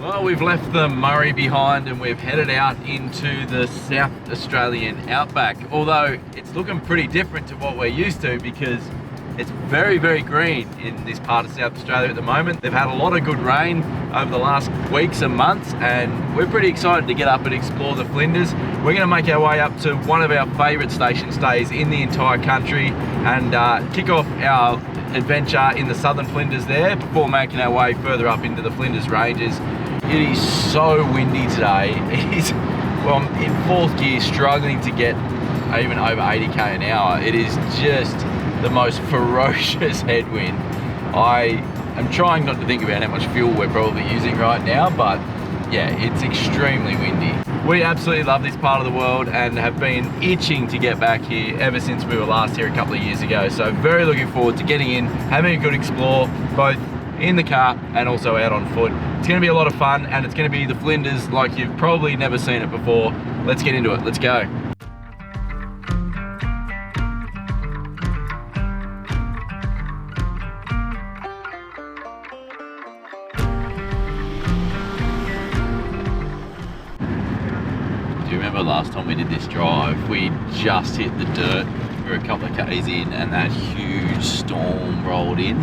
Well, we've left the Murray behind and we've headed out into the South Australian outback. Although it's looking pretty different to what we're used to because it's very, very green in this part of South Australia at the moment. They've had a lot of good rain over the last weeks and months, and we're pretty excited to get up and explore the Flinders. We're going to make our way up to one of our favourite station stays in the entire country and kick off our adventure in the southern Flinders there before making our way further up into the Flinders Ranges. It is so windy today. It is, well, I'm in fourth gear, struggling to get even over 80k an hour. It is just the most ferocious headwind. I am trying not to think about how much fuel we're probably using right now, but yeah, it's extremely windy. We absolutely love this part of the world and have been itching to get back here ever since we were last here a couple of years ago. So very looking forward to getting in, having a good explore, both in the car and also out on foot. It's going to be a lot of fun, and it's going to be the Flinders like you've probably never seen it before. Let's get into it. Let's go. Do you remember last time we did this drive? We just hit the dirt. We were a couple of k's in and that huge storm rolled in.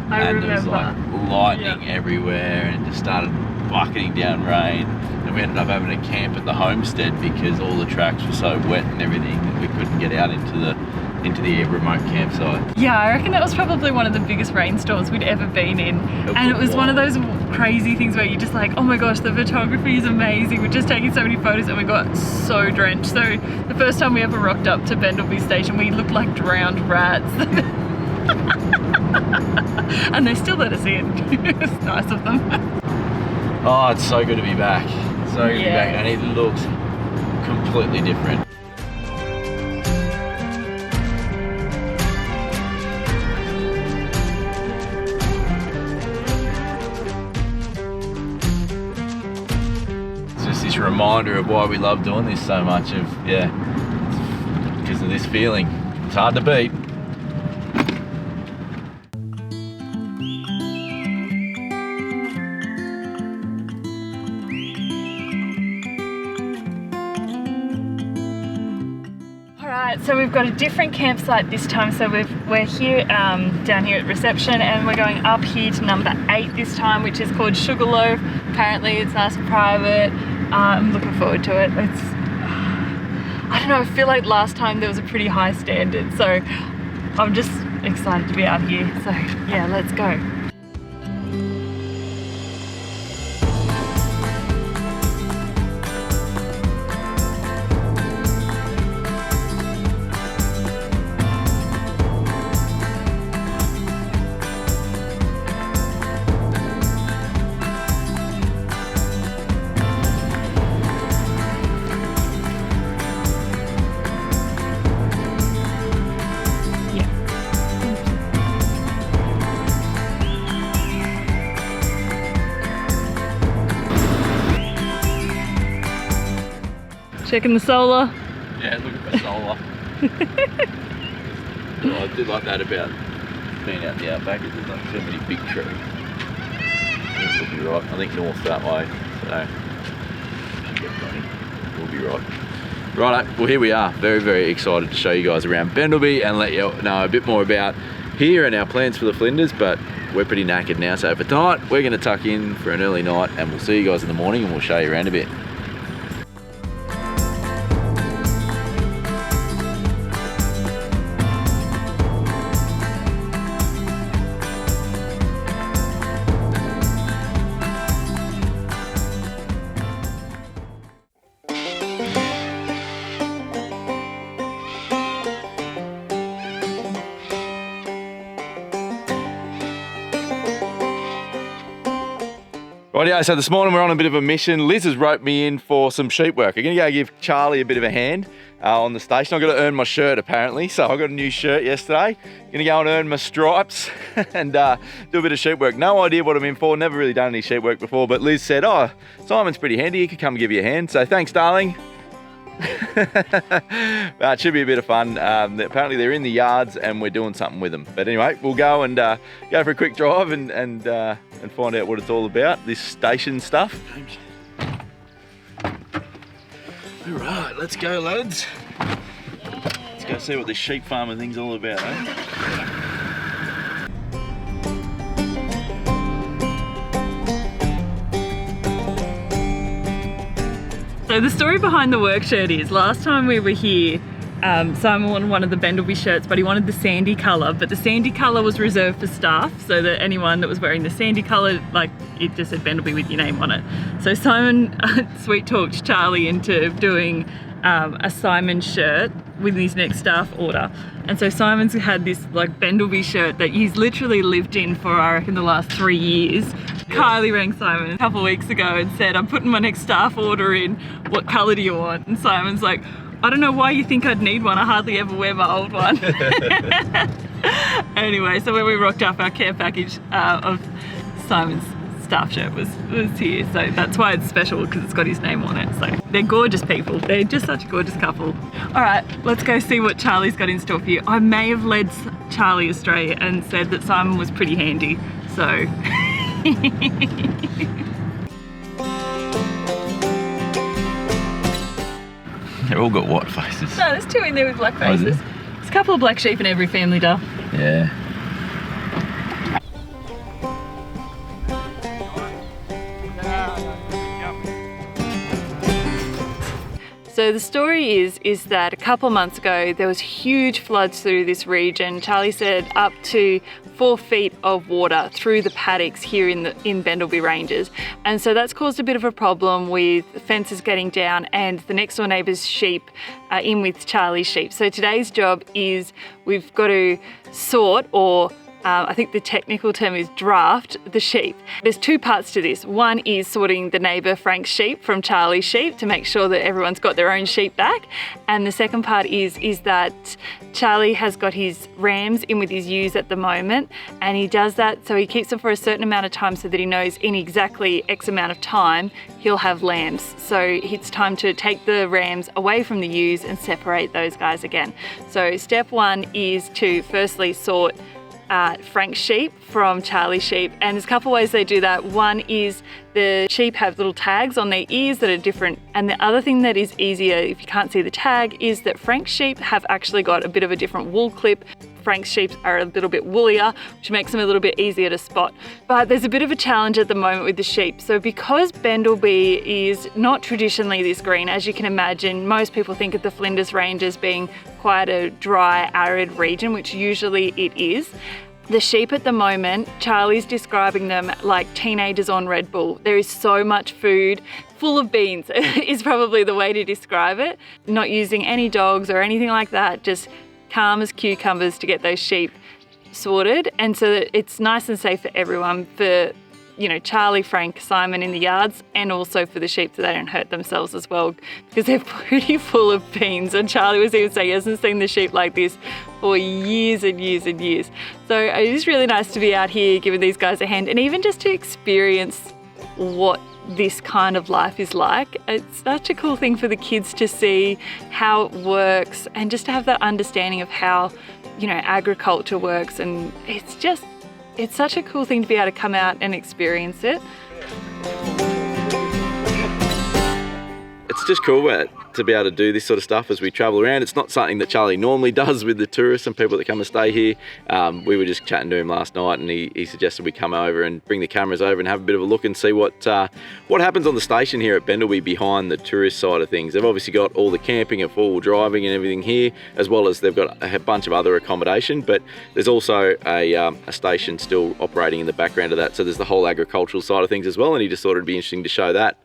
I remember. There was like lightning everywhere and it just started bucketing down rain. And we ended up having to camp at the homestead because all the tracks were so wet and everything that we couldn't get out into the remote campsite. Yeah, I reckon that was probably one of the biggest rainstorms we'd ever been in. And it was one of those crazy things where you're just like, oh my gosh, the photography is amazing. We're just taking so many photos and we got so drenched. So the first time we ever rocked up to Bendleby Station, we looked like drowned rats. And they still let us in. It's nice of them. Oh, it's so good to be back. So good to be back, and it looks completely different. It's just this reminder of why we love doing this so much, because of this feeling. It's hard to beat. So we've got a different campsite this time. So we're here down here at reception, and we're going up here to number 8 this time, which is called Sugarloaf. Apparently it's nice and private. I'm looking forward to it. It's, I don't know, I feel like last time there was a pretty high standard, so I'm just excited to be out here. So yeah, let's go. Checking the solar. Yeah, look at the solar. I do like that about being out in the outback, is there's not so many big trees. We'll be right. I think north that way, so we'll be right. Righto, well here we are. Very, very excited to show you guys around Bendleby and let you know a bit more about here and our plans for the Flinders, but we're pretty knackered now, so for tonight we're going to tuck in for an early night and we'll see you guys in the morning and we'll show you around a bit. Rightio, so this morning we're on a bit of a mission. Liz has roped me in for some sheep work. I'm going to go give Charlie a bit of a hand on the station. I've got to earn my shirt apparently, so I got a new shirt yesterday. Going to go and earn my stripes and do a bit of sheep work. No idea what I'm in for, never really done any sheep work before, but Liz said, oh, Simon's pretty handy, he could come give you a hand. So thanks, darling. It should be a bit of fun. Apparently they're in the yards and we're doing something with them. But anyway, we'll go and go for a quick drive and find out what it's all about, this station stuff. All right, let's go, lads. Let's go see what this sheep farmer thing's all about, eh? So the story behind the work shirt is, last time we were here, Simon wanted one of the Bendleby shirts, but he wanted the sandy colour, but the sandy colour was reserved for staff, so that anyone that was wearing the sandy colour, like, it just said Bendleby with your name on it. So Simon sweet talked Charlie into doing a Simon shirt with his next staff order. And so Simon's had this like Bendleby shirt that he's literally lived in for, I reckon, the last 3 years. Kylie rang Simon a couple of weeks ago and said, I'm putting my next staff order in, what colour do you want? And Simon's like, I don't know why you think I'd need one, I hardly ever wear my old one. Anyway, so when we rocked up, our care package of Simon's staff shirt was here, so that's why it's special, because it's got his name on it. So they're gorgeous people, they're just such a gorgeous couple. All right, let's go see what Charlie's got in store for you. I may have led Charlie astray and said that Simon was pretty handy, so. They've all got white faces. No, there's two in there with black faces. There's a couple of black sheep in every family, Duff. Yeah. So the story is that a couple of months ago there was huge floods through this region. Charlie said up to 4 feet of water through the paddocks here in Bendleby Ranges, and so that's caused a bit of a problem with fences getting down and the next door neighbour's sheep in with Charlie's sheep. So today's job is we've got to sort, or I think the technical term is draft, the sheep. There's two parts to this. One is sorting the neighbour Frank's sheep from Charlie's sheep to make sure that everyone's got their own sheep back. And the second part is that Charlie has got his rams in with his ewes at the moment, and he does that so he keeps them for a certain amount of time so that he knows in exactly X amount of time he'll have lambs. So it's time to take the rams away from the ewes and separate those guys again. So step one is to firstly sort Frank's sheep from Charlie's sheep, and there's a couple ways they do that. One is the sheep have little tags on their ears that are different, and the other thing that is easier if you can't see the tag is that Frank's sheep have actually got a bit of a different wool clip. Frank's sheep are a little bit woollier, which makes them a little bit easier to spot. But there's a bit of a challenge at the moment with the sheep. So because Bendleby is not traditionally this green, as you can imagine, most people think of the Flinders Ranges being quite a dry, arid region, which usually it is. The sheep at the moment, Charlie's describing them like teenagers on Red Bull. There is so much food, full of beans is probably the way to describe it. Not using any dogs or anything like that, just calm as cucumbers to get those sheep sorted. And so that it's nice and safe for everyone, for, you know, Charlie, Frank, Simon in the yards, and also for the sheep so they don't hurt themselves as well, because they're pretty full of beans. And Charlie was even saying he hasn't seen the sheep like this for years and years and years. So it is really nice to be out here giving these guys a hand, and even just to experience what this kind of life is like. It's such a cool thing for the kids to see how it works, and just to have that understanding of how, you know, agriculture works. And it's such a cool thing to be able to come out and experience it. It's just cool to be able to do this sort of stuff as we travel around. It's not something that Charlie normally does with the tourists and people that come and stay here. We were just chatting to him last night, and he suggested we come over and bring the cameras over and have a bit of a look and see what happens on the station here at Bendleby behind the tourist side of things. They've obviously got all the camping and four-wheel driving and everything here, as well as they've got a bunch of other accommodation, but there's also a station still operating in the background of that. So there's the whole agricultural side of things as well, and he just thought it'd be interesting to show that.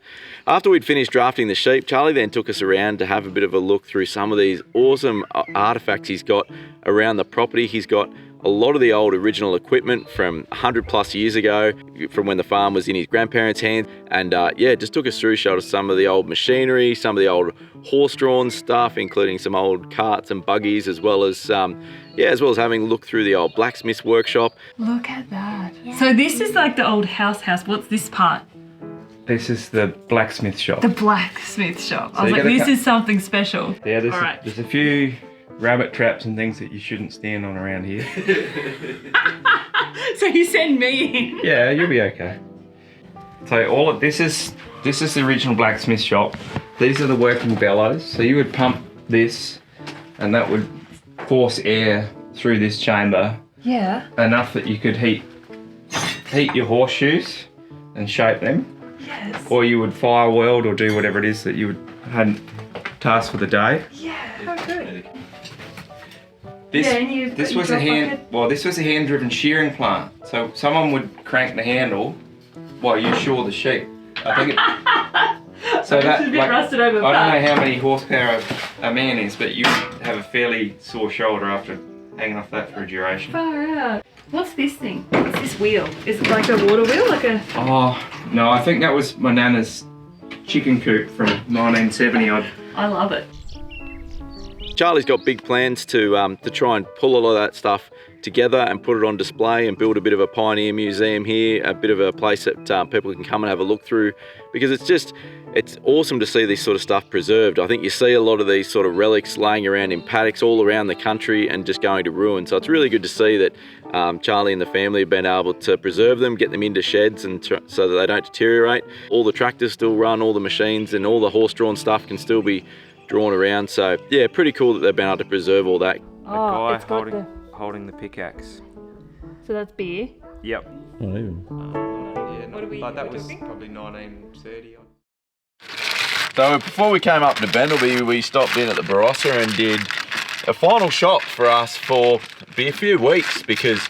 After we'd finished drafting the sheep, Charlie then took us around to have a bit of a look through some of these awesome artifacts he's got around the property. He's got a lot of the old original equipment from 100 plus years ago, from when the farm was in his grandparents' hands. And just took us through, showed us some of the old machinery, some of the old horse-drawn stuff, including some old carts and buggies, as well as having a look through the old blacksmith's workshop. Look at that. Yeah. So this is like the old house. What's this part? This is the blacksmith shop. The blacksmith shop. So I was you like, gotta this is something special. Yeah, there's, Alright. there's a few rabbit traps and things that you shouldn't stand on around here. So you send me in. Yeah, you'll be okay. So all of this is the original blacksmith shop. These are the working bellows. So you would pump this, and that would force air through this chamber Yeah. enough that you could heat your horseshoes and shape them. Yes. Or you would fire weld or do whatever it is that you had tasked for the day. Yeah, how good. This, Yeah, and you was a drop this was a hand-driven shearing plant. So someone would crank the handle while you shore the sheep. I think it, so that, It's a bit like, rusted over. I don't know how many horsepower a man is, but you have a fairly sore shoulder after hanging off that for a duration. Far out. What's this thing? What's this wheel? Is it like a water wheel? Like a... Oh, no, I think that was my nana's chicken coop from 1970 odd. I love it. Charlie's got big plans to try and pull a lot of that stuff together and put it on display and build a bit of a pioneer museum here, a bit of a place that people can come and have a look through, because it's awesome to see this sort of stuff preserved. I think you see a lot of these sort of relics laying around in paddocks all around the country and just going to ruin. So it's really good to see that Charlie and the family have been able to preserve them, get them into sheds and so that they don't deteriorate. All the tractors still run, all the machines and all the horse-drawn stuff can still be drawn around. So yeah, pretty cool that they've been able to preserve all that. Oh, The it's guy got holding the pickaxe. So that's beer. Yep. Not even. Yeah, What are we- but that we're was talking? probably 1930 odd. So before we came up to Bendleby, we stopped in at the Barossa and did a final shop for us for a few weeks, because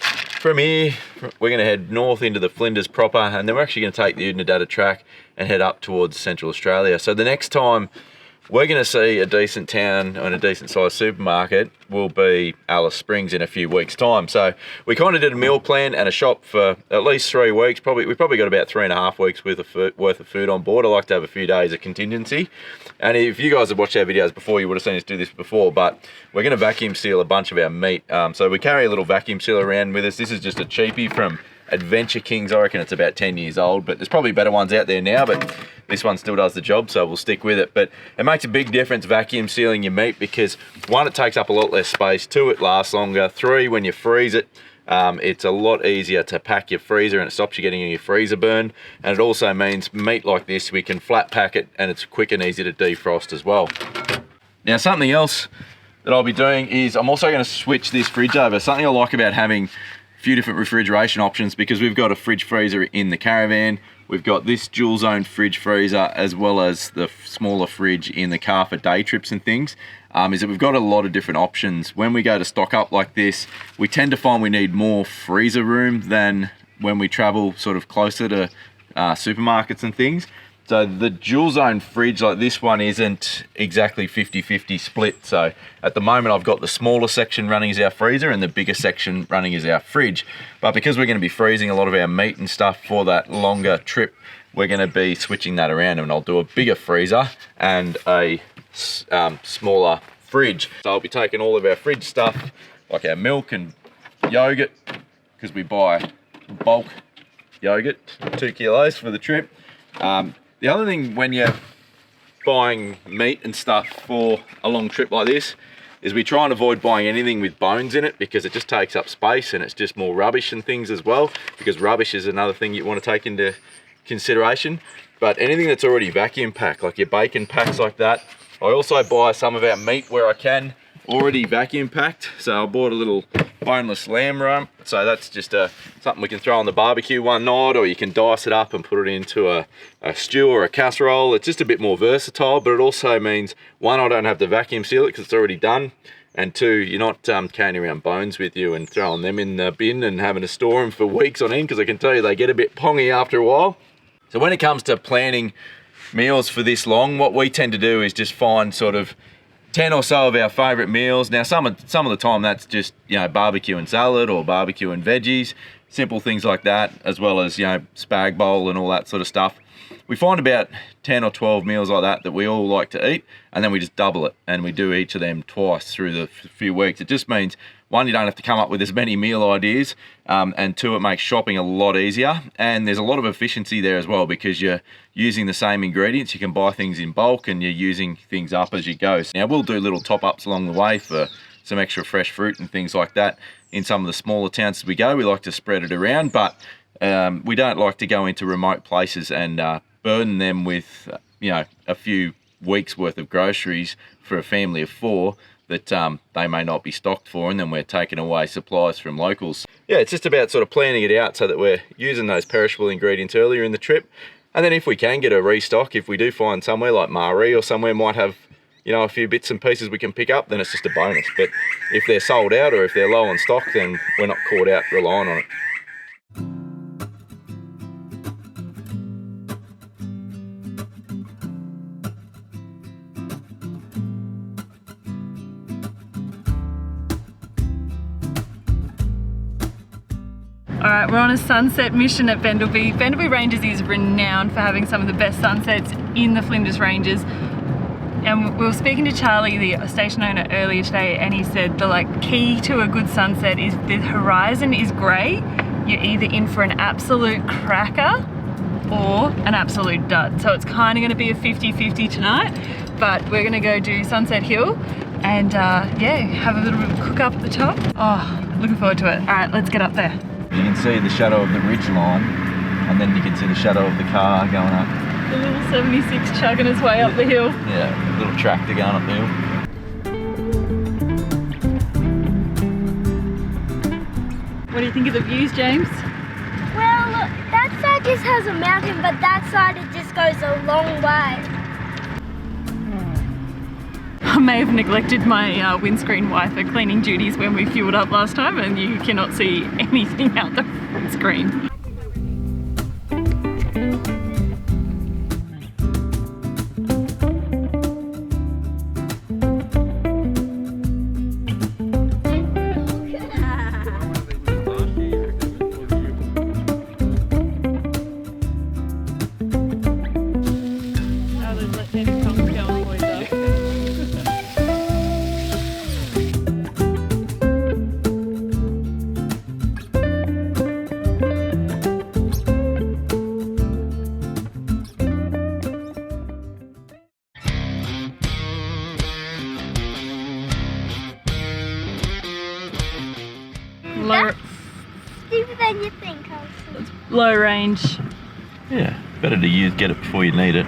from here we're going to head north into the Flinders proper, and then we're actually going to take the Unadada track and head up towards Central Australia. So the next time we're going to see a decent town and a decent sized supermarket will be Alice Springs in a few weeks' time. So we kind of did a meal plan and a shop for at least 3 weeks. We probably got about 3.5 weeks worth of food on board. I like to have a few days of contingency. And if you guys have watched our videos before, you would have seen us do this before, but we're going to vacuum seal a bunch of our meat. So we carry a little vacuum sealer around with us. This is just a cheapie from Adventure Kings. I reckon it's about 10 years old, but there's probably better ones out there now, but this one still does the job, so we'll stick with it. But it makes a big difference vacuum sealing your meat, because 1, it takes up a lot less space, 2, it lasts longer, 3, when you freeze it, it's a lot easier to pack your freezer and it stops you getting your freezer burn. And it also means meat like this, we can flat pack it and it's quick and easy to defrost as well. Now something else that I'll be doing is I'm also going to switch this fridge over. Something I like about having few different refrigeration options, because we've got a fridge freezer in the caravan, we've got this dual zone fridge freezer, as well as the smaller fridge in the car for day trips and things, is that we've got a lot of different options. When we go to stock up like this, we tend to find we need more freezer room than when we travel sort of closer to supermarkets and things. So the dual zone fridge like this one isn't exactly 50-50 split. So at the moment I've got the smaller section running as our freezer and the bigger section running as our fridge. But because we're going to be freezing a lot of our meat and stuff for that longer trip, we're going to be switching that around, and I'll do a bigger freezer and a smaller fridge. So I'll be taking all of our fridge stuff, like our milk and yogurt, because we buy bulk yogurt, 2 kilos for the trip. The other thing when you're buying meat and stuff for a long trip like this is we try and avoid buying anything with bones in it, because it just takes up space and it's just more rubbish and things as well, because rubbish is another thing you want to take into consideration. But anything that's already vacuum packed, like your bacon packs like that. I also buy some of our meat where I can already vacuum packed. So I bought a little boneless lamb rump. So that's just something we can throw on the barbecue one night, or you can dice it up and put it into a stew or a casserole. It's just a bit more versatile, but it also means, 1, I don't have to vacuum seal it because it's already done. And 2, you're not carrying around bones with you and throwing them in the bin and having to store them for weeks on end, because I can tell you they get a bit pongy after a while. So when it comes to planning meals for this long, what we tend to do is just find sort of 10 or so of our favourite meals. Now some of the time that's just, you know, barbecue and salad or barbecue and veggies, simple things like that, as well as, you know, spag bowl and all that sort of stuff. We find about 10 or 12 meals like that we all like to eat, and then we just double it and we do each of them twice through the few weeks. It just means one, you don't have to come up with as many meal ideas, and two, it makes shopping a lot easier. And there's a lot of efficiency there as well because you're using the same ingredients. You can buy things in bulk and you're using things up as you go. So now we'll do little top-ups along the way for some extra fresh fruit and things like that. In some of the smaller towns as we go, we like to spread it around, but we don't like to go into remote places and burden them with a few weeks worth of groceries for a family of 4 that they may not be stocked for, and then we're taking away supplies from locals. Yeah, it's just about sort of planning it out so that we're using those perishable ingredients earlier in the trip, and then if we can get a restock, if we do find somewhere like Marie or somewhere might have a few bits and pieces we can pick up, then it's just a bonus. But if they're sold out or if they're low on stock, then we're not caught out relying on it. Alright, we're on a sunset mission at Bendleby. Bendleby Ranges is renowned for having some of the best sunsets in the Flinders Ranges. And we were speaking to Charlie, the station owner, earlier today, and he said the key to a good sunset is the horizon is grey. You're either in for an absolute cracker or an absolute dud. So it's kind of going to be a 50-50 tonight, but we're going to go do Sunset Hill and yeah, have a little bit of cook up at the top. Oh, looking forward to it. Alright, let's get up there. You can see the shadow of the ridge line, and then you can see the shadow of the car going up. The little 76 chugging its way up the hill. Yeah, little tractor going up the hill. What do you think of the views, James? Well, that side just has a mountain, but that side it just goes a long way. I may have neglected my windscreen wiper cleaning duties when we fueled up last time, and you cannot see anything out the screen. That's steeper than you think, Alison. Low range. Yeah, better to get it before you need it.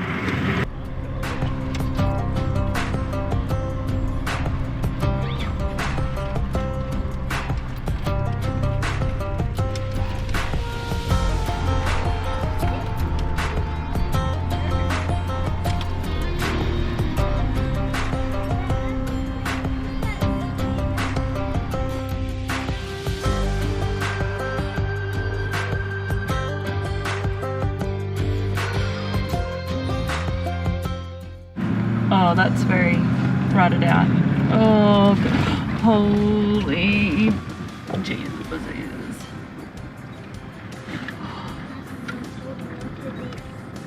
Oh, that's very rutted out. Oh, holy Jesus.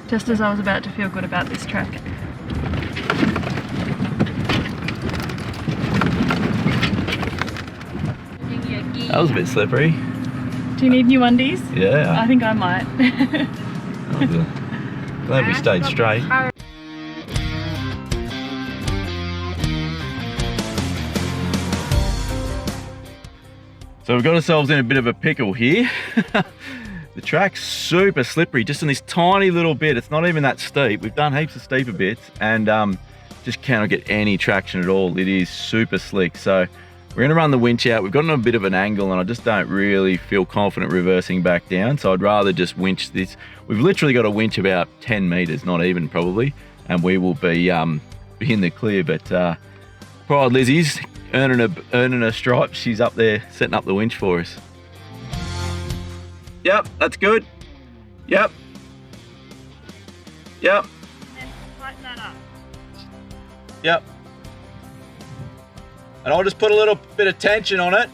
Just as I was about to feel good about this track. That was a bit slippery. Do you need new undies? Yeah. I think I might. Glad we stayed straight. So we've got ourselves in a bit of a pickle here. The track's super slippery, just on this tiny little bit. It's not even that steep. We've done heaps of steeper bits and just cannot get any traction at all. It is super slick. So we're gonna run the winch out. We've gotten a bit of an angle and I just don't really feel confident reversing back down. So I'd rather just winch this. We've literally got a winch about 10 meters, not even probably, and we will be in the clear. But poor old Lizzie's earning a stripe. She's up there setting up the winch for us. Yep, that's good. Yep. Yep. Tighten that up. Yep. And I'll just put a little bit of tension on it,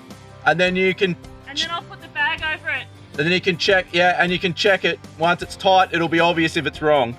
and then you can. And then I'll put the bag over it. And then you can check, yeah, and you can check it. Once it's tight, it'll be obvious if it's wrong.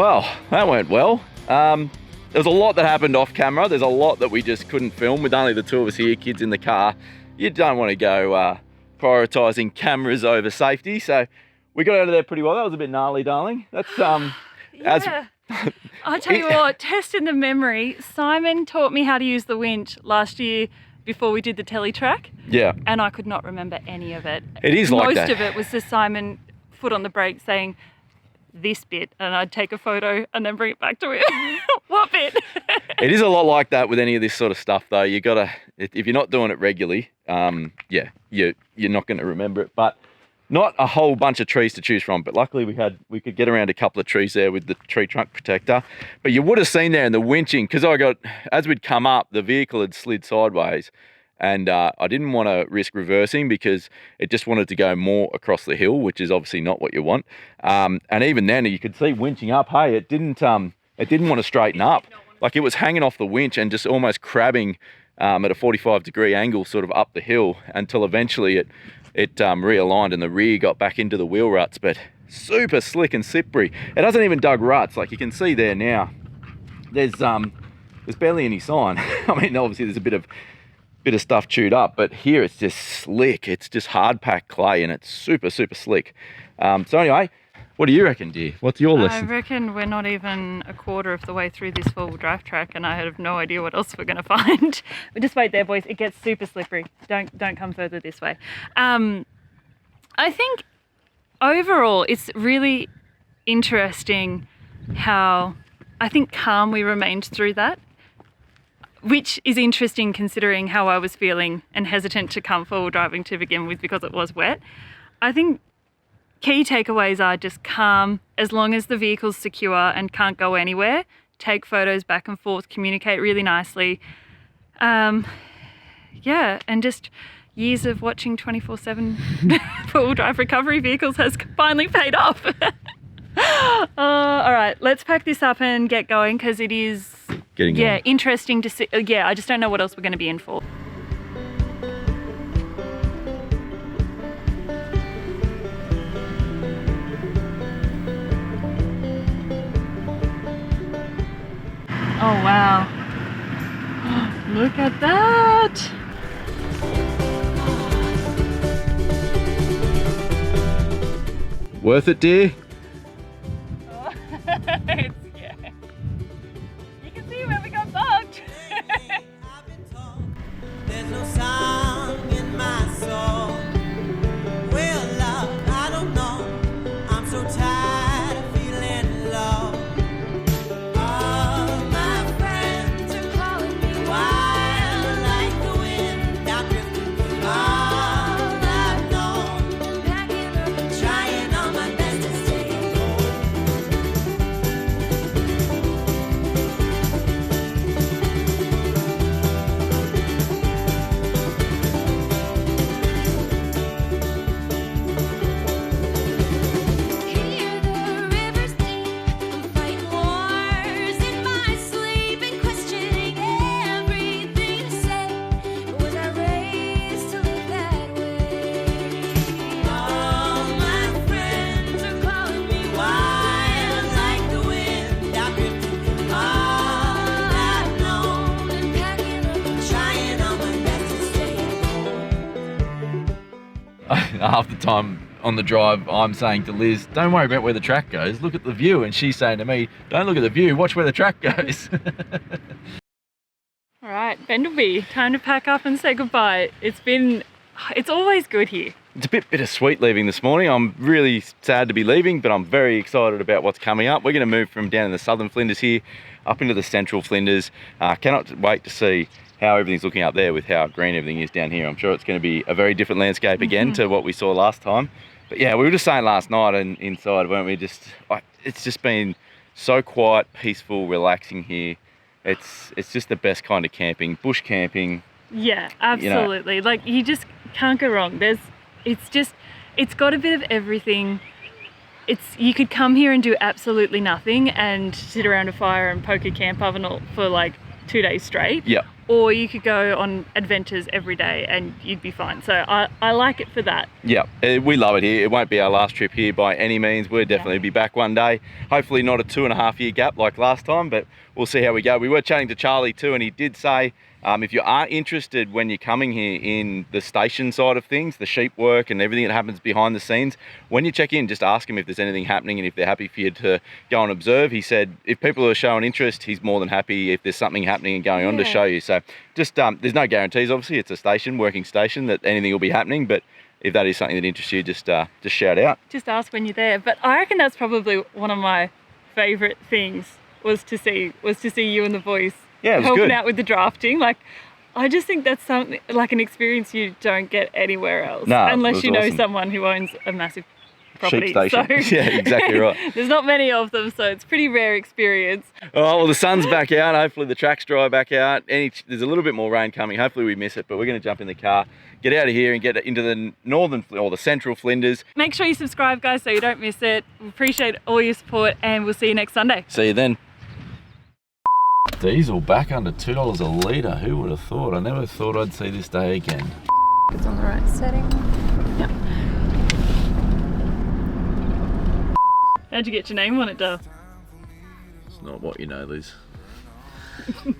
Well, that went well. There's a lot that happened off camera. There's a lot that we just couldn't film with only the two of us here, kids in the car. You don't want to go prioritising cameras over safety. So we got out of there pretty well. That was a bit gnarly, darling. That's Yeah. I'll tell you what, testing the memory, Simon taught me how to use the winch last year before we did the telly track. Yeah. And I could not remember any of it. It is like that. Most of it was just Simon foot on the brake saying this bit, and I'd take a photo and then bring it back to him. What bit? It is a lot like that with any of this sort of stuff though. You gotta, if you're not doing it regularly, yeah, you're not gonna remember it. But not a whole bunch of trees to choose from, but luckily we could get around a couple of trees there with the tree trunk protector. But you would have seen there in the winching, because as we'd come up, the vehicle had slid sideways, and I didn't want to risk reversing because it just wanted to go more across the hill, which is obviously not what you want. And even then, you could see winching up. Hey, it didn't want to straighten up. Like it was hanging off the winch and just almost crabbing at a 45-degree angle, sort of up the hill, until eventually it realigned and the rear got back into the wheel ruts. But super slick and slippery. It hasn't even dug ruts, like you can see there now. There's barely any sign. I mean, obviously there's a bit of stuff chewed up, but here it's just slick. It's just hard packed clay and it's super slick. So anyway, what do you reckon, dear? What's your lesson? I reckon we're not even a quarter of the way through this four-wheel drive track, and I have no idea what else we're going to find. But just wait there, boys. It gets super slippery. Don't come further this way. I think overall it's really interesting how I think calm we remained through that, which is interesting considering how I was feeling and hesitant to come four-wheel driving to begin with because it was wet. I think key takeaways are just calm, as long as the vehicle's secure and can't go anywhere. Take photos back and forth, communicate really nicely. Yeah, and just years of watching 24/7 four-wheel drive recovery vehicles has finally paid off. All right, let's pack this up and get going, because it is interesting to see. Yeah, I just don't know what else we're going to be in for. Oh wow, look at that. Worth it, dear? Yeah. You can see where we got bugged. There's no song in my soul. Well, love, I don't know. I'm so tired of feeling low. All my friends are calling me wild like the wind. I'm drifting through all I've known. Packing up and trying all my best to stay home. Hear the rivers bleed. I'm fighting wars in my sleep and questioning everything to say. Was I raised to live that way? All my friends are calling me wild like the wind. I'm drifting through all I've known and packing up and trying all my best to stay home. Half the time on the drive, I'm saying to Liz, don't worry about where the track goes, look at the view. And she's saying to me, don't look at the view, watch where the track goes. All right, Bendleby, time to pack up and say goodbye. It's always good here. It's a bit bittersweet leaving this morning. I'm really sad to be leaving, but I'm very excited about what's coming up. We're going to move from down in the southern Flinders here up into the central Flinders. Cannot wait to see how everything's looking up there with how green everything is down here. I'm sure it's going to be a very different landscape again to what we saw last time. But yeah, we were just saying last night and inside, weren't we? It's just been so quiet, peaceful, relaxing here. It's just the best kind of camping, bush camping. Yeah, absolutely. You know. Like, you just can't go wrong. It's got a bit of everything. You could come here and do absolutely nothing and sit around a fire and poke a camp oven for like 2 days straight. Yeah. or you could go on adventures every day and you'd be fine. So I like it for that. Yeah, we love it here. It won't be our last trip here by any means. We'll definitely be back one day. Hopefully not a 2.5 year gap like last time, but we'll see how we go. We were chatting to Charlie too, and he did say if you are interested when you're coming here in the station side of things, the sheep work and everything that happens behind the scenes, when you check in, just ask him if there's anything happening and if they're happy for you to go and observe. He said if people are showing interest, he's more than happy if there's something happening and going on to show you. So just there's no guarantees, obviously. It's a station, working station, that anything will be happening, but if that is something that interests you, just shout out. Just ask when you're there. But I reckon that's probably one of my favourite things was to see you and the boys helping out with the drafting. Like, I just think that's something like an experience you don't get anywhere else, unless you know someone who owns a massive property. Sheep station. So, yeah, exactly right. There's not many of them, so it's a pretty rare experience. Oh, well, the sun's back out. Hopefully the track's dry back out. There's a little bit more rain coming. Hopefully we miss it, but we're going to jump in the car, get out of here and get into the northern or the central Flinders. Make sure you subscribe, guys, so you don't miss it. We appreciate all your support, and we'll see you next Sunday. See you then. Diesel back under $2 a litre. Who would have thought? I never thought I'd see this day again. It's on the right setting. Yep. How'd you get your name on it, Dale? It's not what you know, Liz. Oh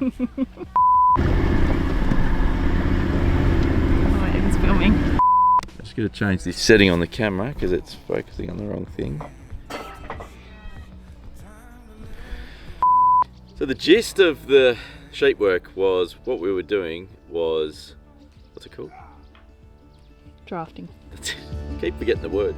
wait, it's filming. I'm just going to change this setting on the camera because it's focusing on the wrong thing. So the gist of the sheep work was, what we were doing was, what's it called? Drafting. Keep forgetting the word.